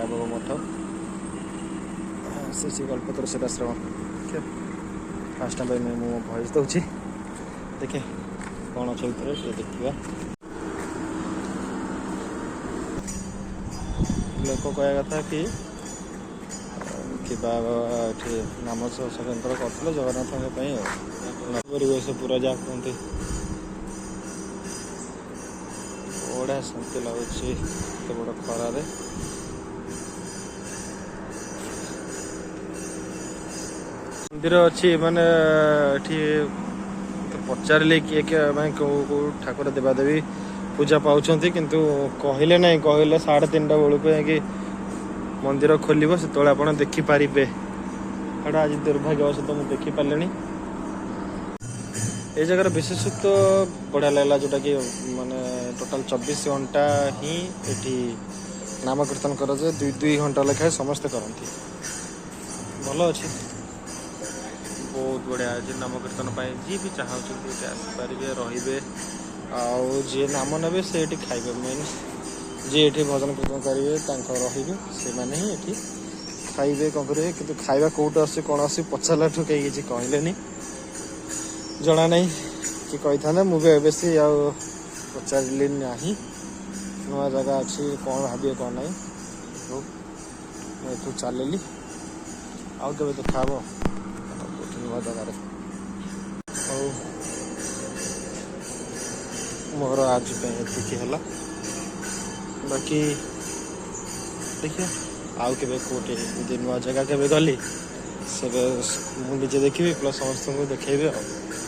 साईबाबा मठ श्री श्री कल्पतरु Siddhashram fast time मुझे voice दूसरी देखे कौन अच्छे भितर देखा लोक कह कथा कि नाम षड्यंत्र करते जगन्नाथ परिवेश पूरा जहाँ कहते बड़ा शांति लगुच एत बड़ खरारे मंदिर अच्छी माने पचारे किए किए कौ ठाकुर देवादेवी पूजा पाँच किंतु कहले ना कहले 3:30 बेलू कि मंदिर खोल से आप देखिपारे एटा आज दुर्भाग्यवश तो मुझे देखिपारे ये जगह विशेषत्व बढ़िया लगला जोटा कि माने टोटाल 24 घंटा ही एठी नाम कीर्तन कर 2 घंटा लेखाएं समस्ते करती भल अच्छे बहुत बढ़िया आज नाम कीर्तन जी भी चाहते आसपारे रे जी नाम ने से खाइबे मेन जी ये भजन कीर्तन करेंगे से मैंने ही ये खाइबे कौन करेंगे कि खाଇବା कौट आस कौन आस पचारा ठू कहीं किसी कहले जना नहीं कि कही था मुझे बेस पचारे ना नुआ जगह अच्छी कौन भावे कौन ना मुझे चलि आउ के देखा नुआ जगार मोर आज है बाकी देखिए आउ के कौटे नुआ जगह के गली से मुझे देखी प्लस समस्त को देखेबे।